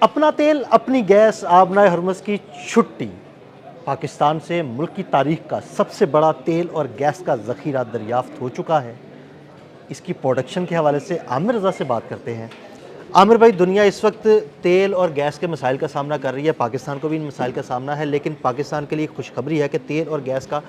अपना तेल अपनी गैस आबनाए हरमस की छुट्टी। पाकिस्तान से मुल्क की तारीख का सबसे बड़ा तेल और गैस का ज़ख़ीरा दरियाफ़्त हो चुका है। इसकी प्रोडक्शन के हवाले से आमिर रज़ा से बात करते हैं। आमिर भाई, दुनिया इस वक्त तेल और गैस के मसाइल का सामना कर रही है, पाकिस्तान को भी इन मसाइल का सामना है, लेकिन पाकिस्तान के लिए खुशखबरी है कि तेल और गैस का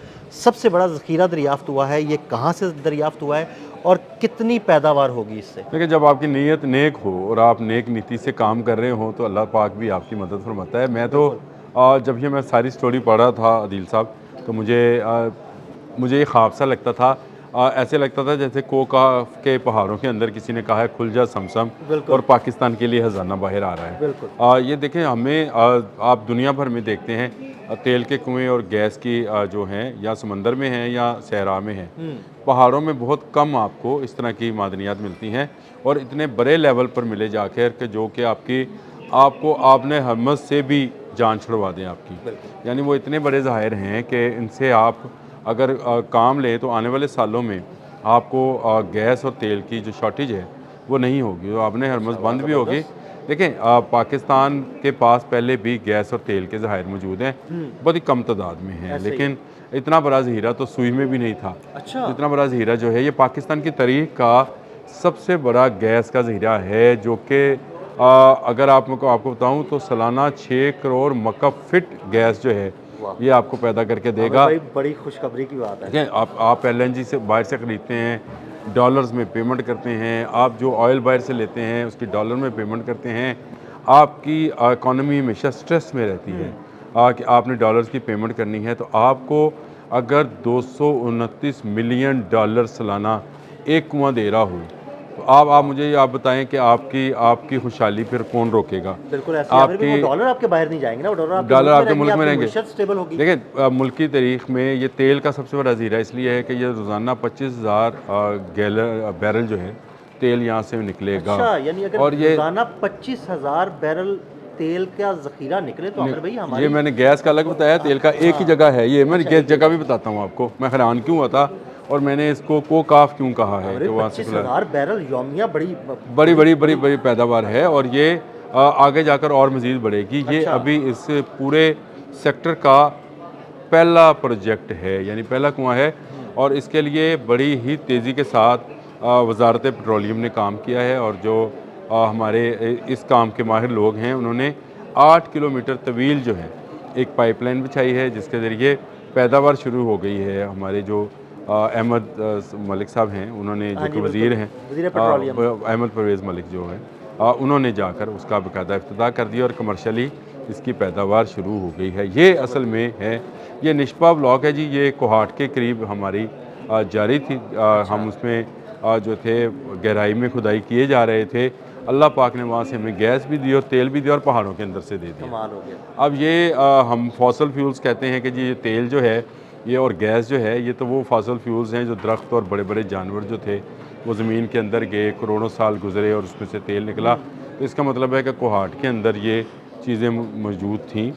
सबसे बड़ा ज़ख़ीरा दरियाफ़्त हुआ है। ये कहाँ से दरियाफ़्त हुआ है और कितनी पैदावार होगी इससे? देखिए, जब आपकी नीयत नेक हो और आप नेक नीति से काम कर रहे हो तो अल्लाह पाक भी आपकी मदद फरमाता है। मैं तो बिल्कुल। जब ये मैं सारी स्टोरी पढ़ रहा था आदिल साहब, तो मुझे ये ख्वाब सा लगता था। ऐसे लगता था जैसे कोका के पहाड़ों के अंदर किसी ने कहा है खुल जा समसम, बिल्कुल। और पाकिस्तान के लिए ख़जाना बाहर आ रहा है। बिल्कुल। ये देखें, हमें आप दुनिया भर में देखते हैं तेल के कुएँ और गैस की जो हैं, या समंदर में हैं या सहरा में हैं। पहाड़ों में बहुत कम आपको इस तरह की मादनियात मिलती हैं, और इतने बड़े लेवल पर मिले जाकर कि जो कि आपको आपने हमत से भी जान छुड़वा दें आपकी। यानी वो इतने बड़े ज़ाहिर हैं कि इनसे आप अगर काम लें तो आने वाले सालों में आपको गैस और तेल की जो शॉर्टेज है वो नहीं होगी, तो आपने हरमस बंद भी होगी। देखें, पाकिस्तान के पास पहले भी गैस और तेल के ज़खायर मौजूद हैं, बहुत ही कम तादाद में हैं, लेकिन इतना बड़ा ज़हीरा तो सुई में भी नहीं था। अच्छा। इतना बड़ा ज़हीरा जो है ये पाकिस्तान की तारीख का सबसे बड़ा गैस का ज़हीरा है, जो कि अगर आपको बताऊं तो सालाना 6 करोड़ मकब फिट गैस जो है ये आपको पैदा करके देगा। भाई, बड़ी खुशखबरी की बात है। ठीक है, आप LNG से बाहर से ख़रीदते हैं, डॉलर्स में पेमेंट करते हैं। आप जो ऑयल बाहर से लेते हैं उसकी डॉलर में पेमेंट करते हैं। आपकी इकॉनमी हमेशा स्ट्रेस में रहती है कि आपने डॉलर्स की पेमेंट करनी है, तो आपको अगर 229 मिलियन डॉलर सालाना एक कुआं दे रहा हो, तो आप मुझे आप बताएं कि आपकी खुशहाली फिर कौन रोकेगा? बिल्कुल ऐसे वो डॉलर आपके बाहर नहीं जाएंगे ना, वो डॉलर आपके मुल्क में रहेंगे। स्टेबल होगी। देखिए, मुल्क की तारीख में ये तेल का सबसे बड़ा ज़ीरा इसलिए है कि ये रोज़ाना 25,000 बैरल जो है तेल यहाँ से निकलेगा। अच्छा, यानी अगर और ये रोजाना 25,000 बैरल तेल का ज़ख़ीरा निकले तो आमिर भाई हमारी ये मैंने गैस का अलग बताया, तेल का एक ही जगह है। ये मैं गैस जगह भी बताता हूँ आपको, मैं हैरान क्यों हुआ था और मैंने इसको कोकाफ क्यों कहा है कि वहाँ से 25,000 बैरल यौमिया बड़ी पैदावार है, और ये आगे जाकर और मज़ीद बढ़ेगी। ये अच्छा। अभी इस पूरे सेक्टर का पहला प्रोजेक्ट है, यानी पहला कुआं है, और इसके लिए बड़ी ही तेज़ी के साथ वज़ारत पेट्रोलियम ने काम किया है, और जो हमारे इस काम के माहिर लोग हैं उन्होंने 8 किलोमीटर तवील जो है एक पाइपलाइन बिछाई है, जिसके ज़रिए पैदावार शुरू हो गई है। हमारे जो अहमद मलिक साहब हैं, उन्होंने जो कि वज़ीर हैं, अहमद परवेज़ मलिक जो हैं, उन्होंने जाकर उसका बाकायदा इफ्तिताह कर दिया और कमर्शली इसकी पैदावार शुरू हो गई है। ये असल में है, ये निशपा ब्लॉक है जी, ये कोहाट के करीब हमारी जारी थी। हम उसमें जो थे गहराई में खुदाई किए जा रहे थे। अल्लाह पाक ने वहाँ से हमें गैस भी दी और तेल भी दिया और पहाड़ों के अंदर से दे दिया। कमाल हो गया। अब ये हम फॉसल फ्यूल्स कहते हैं कि जी ये तेल जो है ये और गैस जो है ये तो वो फॉसल फ्यूल्स हैं जो दरख्त और बड़े बड़े जानवर जो थे वो ज़मीन के अंदर गए, करोड़ों साल गुजरे और उसमें से तेल निकला। तो इसका मतलब है कि कोहाट के अंदर ये चीज़ें मौजूद थीं।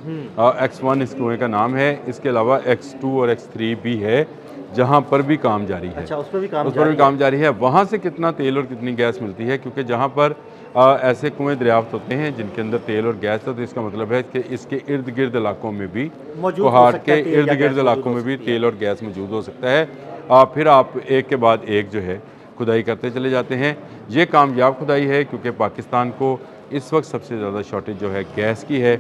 X1 इस कुएँ का नाम है, इसके अलावा X2 और X3 भी है जहाँ पर भी काम जारी है। अच्छा, उस पर भी काम जारी है। वहाँ से कितना तेल और कितनी गैस मिलती है, क्योंकि जहाँ पर ऐसे कुएँ दरियाफ्त होते हैं जिनके अंदर तेल और गैस है, तो इसका मतलब है कि इसके इर्द गिर्द इलाकों में भी, कोहाट के इर्द गिर्द इलाकों में भी तेल और गैस मौजूद हो सकता है। फिर आप एक के बाद एक जो है खुदाई करते चले जाते हैं। ये कामयाब खुदाई है, क्योंकि पाकिस्तान को इस वक्त सबसे ज़्यादा शॉर्टेज जो है गैस की है,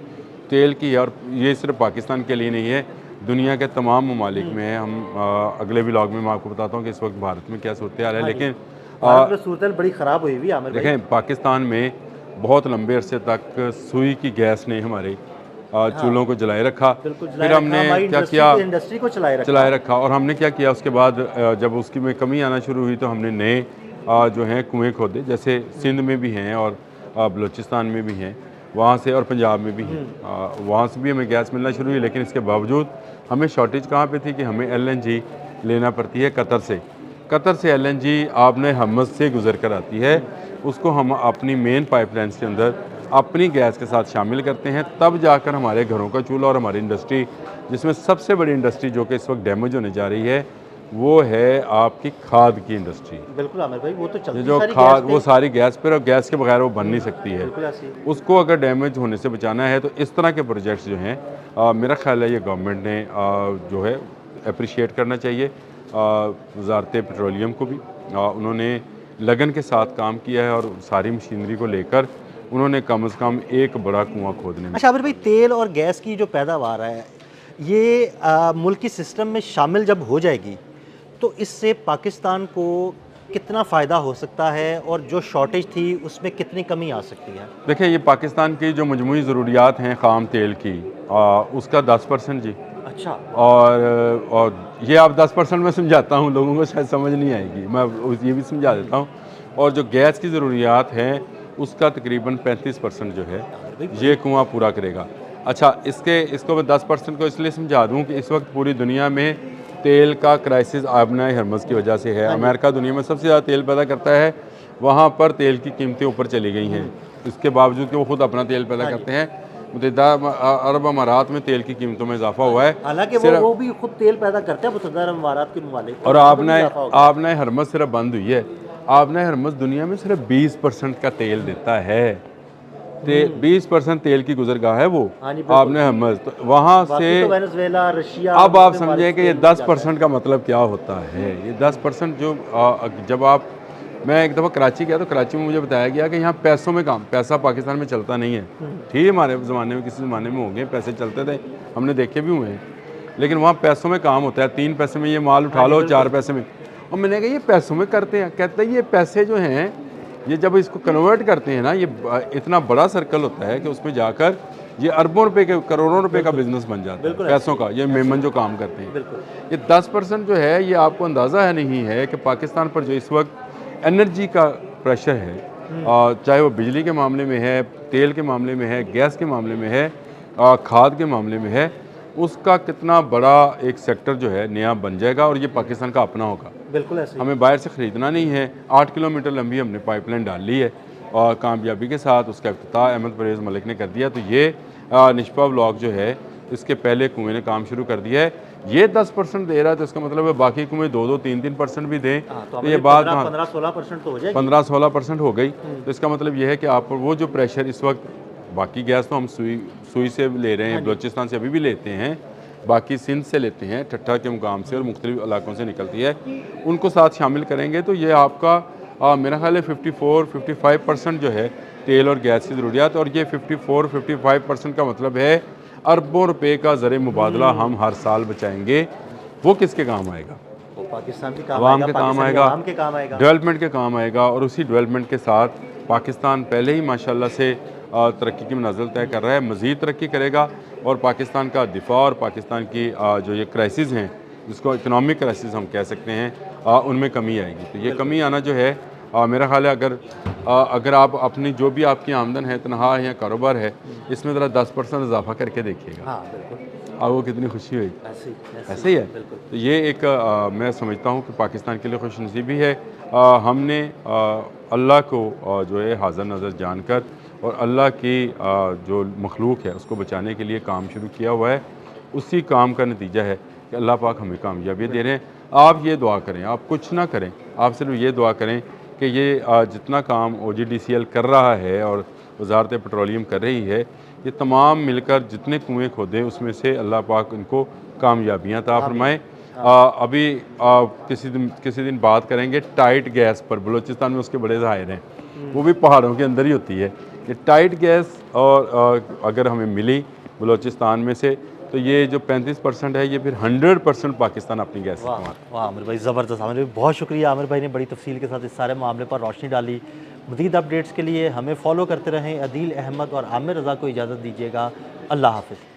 तेल की है, और ये सिर्फ पाकिस्तान के लिए नहीं है, दुनिया के तमाम ममालिक में है। हम अगले व्लॉग में मैं आपको बताता हूँ कि इस वक्त भारत में क्या सूरत हाल है। लेकिन सूरत बड़ी ख़राब हुई हुई आमिर भाई। देखें, पाकिस्तान में बहुत लंबे अरसे तक सुई की गैस ने हमारे चूल्हों को जलाए रखा। फिर हमने क्या किया, इंडस्ट्री को चलाए रखा, और हमने क्या किया उसके बाद जब उसकी में कमी आना शुरू हुई तो हमने नए जो हैं कुएँ खोदे, जैसे सिंध में भी हैं और बलूचिस्तान में भी हैं, वहाँ से, और पंजाब में भी हैं। वहाँ से भी हमें गैस मिलना शुरू हुई, लेकिन इसके बावजूद हमें शॉर्टेज कहाँ पे थी कि हमें LNG लेना पड़ती है कतर से। कतर से LNG आपने हमद से गुजर कर आती है, उसको हम अपनी मेन पाइपलाइंस के अंदर अपनी गैस के साथ शामिल करते हैं, तब जाकर हमारे घरों का चूल्हा और हमारी इंडस्ट्री, जिसमें सबसे बड़ी इंडस्ट्री जो कि इस वक्त डैमेज होने जा रही है, वो है आपकी खाद की इंडस्ट्री। बिल्कुल आमिर भाई, वो तो ये चलती जो सारी खाद गैस वो पे। सारी गैस पर, और गैस के बगैर वो बन नहीं सकती है। बिल्कुल ऐसी। उसको अगर डैमेज होने से बचाना है तो इस तरह के प्रोजेक्ट्स जो हैं, मेरा ख्याल है ये गवर्नमेंट ने जो है अप्रिशिएट करना चाहिए। वजारत पेट्रोलियम को भी उन्होंने लगन के साथ काम किया है और सारी मशीनरी को लेकर उन्होंने कम से कम एक बड़ा कुआं खोदने में। अच्छा आमिर भाई, तेल और गैस की जो पैदावार है ये मुल्की सिस्टम में शामिल जब हो जाएगी तो इससे पाकिस्तान को कितना फ़ायदा हो सकता है और जो शॉर्टेज थी उसमें कितनी कमी आ सकती है? देखिए, ये पाकिस्तान की जो मजमूई ज़रूरियात हैं ख़ाम तेल की, उसका 10% जी। अच्छा। और ये आप 10% में समझाता हूँ, लोगों को शायद समझ नहीं आएगी, मैं ये भी समझा देता हूँ। और जो गैस की ज़रूरियात हैं उसका तकरीबन 35% जो है ये कुआं पूरा करेगा। अच्छा, इसको मैं 10% को इसलिए समझा दूँ कि इस वक्त पूरी दुनिया में तेल का क्राइसिस आबना हरमज़ की वजह से है। अमेरिका दुनिया में सबसे ज़्यादा तेल पैदा करता है, वहाँ पर तेल की कीमतें ऊपर चली गई हैं। इसके बावजूद कि वो खुद अपना तेल पैदा करते हैं, मुत्तहिदा अरब अमारात में तेल की कीमतों में इजाफा हुआ है। हालांकि वो भी खुद तेल पैदा करते हैं मुत्तहिदा अरब अमारात के मुमालिक। और आपने हरमज़ सिर्फ बंद हुई है, आपने हरमज़ दुनिया में सिर्फ 20% का तेल देता है। 20% तेल की गुजरगाह है वो। आपने हरमज़ तो वहाँ से तो वेनेजुएला, रशिया। अब आप समझें कि ये 10% का मतलब क्या होता है। ये 10% जो जब आप, मैं एक दफ़ा कराची गया तो कराची में मुझे बताया गया कि यहाँ पैसों में काम, पैसा पाकिस्तान में चलता नहीं है। ठीक है, हमारे ज़माने में किसी ज़माने में होंगे पैसे चलते थे, हमने देखे भी हुए हैं, लेकिन वहाँ पैसों में काम होता है। 3 पैसे में ये माल उठा लो, 4 पैसे में। और मैंने कहा ये पैसों में करते हैं, कहते हैं ये पैसे जो हैं ये जब इसको कन्वर्ट करते हैं ना, ये इतना बड़ा सर्कल होता है कि उसमें जाकर ये अरबों रुपए के, करोड़ों रुपए का बिजनेस बन जाता है पैसों का। ये मेमन जो काम करते हैं, ये 10% जो है, ये आपको अंदाज़ा है नहीं है कि पाकिस्तान पर जो इस वक्त एनर्जी का प्रेशर है, चाहे वो बिजली के मामले में है, तेल के मामले में है, गैस के मामले में है, खाद के मामले में है, उसका कितना बड़ा एक सेक्टर जो है नया बन जाएगा और ये पाकिस्तान का अपना होगा। बिल्कुल ऐसे। हमें बाहर से ख़रीदना नहीं है। 8 किलोमीटर लंबी हमने पाइपलाइन डाल ली है और कामयाबी के साथ उसका इफ्तिताह अहमद परवेज़ मलिक ने कर दिया। तो ये निशपा ब्लॉक जो है, इसके पहले कुएँ ने काम शुरू कर दिया है। ये 10% दे रहा है तो इसका मतलब है बाकी कुएँ 2-2, 3-3% भी दें तो ये बात 15-16% तो हो जाएगी। 15-16% हो गई। तो इसका मतलब ये है कि आप वो जो प्रेशर इस वक्त, बाकी गैस तो हम सुई से ले रहे हैं, बलूचिस्तान से अभी भी लेते हैं, बाकी सिंध से लेते हैं, ठट्ठा के मुकाम से और मुख्तलिफ इलाकों से निकलती है, उनको साथ शामिल करेंगे तो ये आपका मेरा ख्याल है 54-55% जो है तेल और गैस की ज़रूरियात। और ये 54-55% का मतलब है अरबों रुपए का ज़र मुबादला हम हर साल बचाएंगे। वो किसके काम आएगा? वो पाकिस्तान के काम आवाम आएगा, के काम पाकिस्तानी आएगा, आवाम के काम आएगा, डेवलपमेंट के काम आएगा। और उसी डेवलपमेंट के साथ पाकिस्तान पहले ही माशाल्लाह से तरक्की की मंजिल तय कर रहा है, मज़ीद तरक्की करेगा और पाकिस्तान का दिफा और पाकिस्तान की जो ये क्राइसिस हैं, जिसको इकनॉमिक क्राइसिस हम कह सकते हैं, उनमें कमी आएगी। तो ये कमी आना जो है, मेरा ख्याल है अगर आप अपनी जो भी आपकी आमदन है, तनख्वाह या कारोबार है, इसमें ज़रा 10% इजाफा करके देखिएगा। हाँ बिल्कुल। आपको कितनी खुशी हुई। ऐसे ही है। तो ये एक मैं समझता हूँ कि पाकिस्तान के लिए खुशनसीबी है। हमने अल्लाह को जो है हाज़िर नज़र जानकर और अल्लाह की जो मखलूक है उसको बचाने के लिए काम शुरू किया हुआ है। उसी काम का नतीजा है कि अल्लाह पाक हमें कामयाबी दे रहे हैं। आप ये दुआ करें, आप कुछ ना करें, आप सिर्फ ये दुआ करें कि ये जितना काम OGDCL कर रहा है और वजारत पेट्रोलियम कर रही है, ये तमाम मिलकर जितने कुएँ खोदें उसमें से अल्लाह पाक इनको कामयाबियाँ अता फरमाएँ। अभी किसी दिन बात करेंगे टाइट गैस पर। बलूचिस्तान में उसके बड़े ज़ाहिर हैं, वो भी पहाड़ों के अंदर ही होती है। ये टाइट गैस और अगर हमें मिली बलूचिस्तान में से तो ये जो 35% है, ये फिर 100% पाकिस्तान अपनी गैस से कमाता है। वाह आमिर भाई, ज़बरदस्त। आमिर भाई बहुत शुक्रिया, आमिर भाई ने बड़ी तफसील के साथ इस सारे मामले पर रोशनी डाली। मज़ीद अपडेट्स के लिए हमें फॉलो करते रहें। अदील अहमद और आमिर रज़ा को इजाज़त दीजिएगा। अल्लाह हाफ़िज़।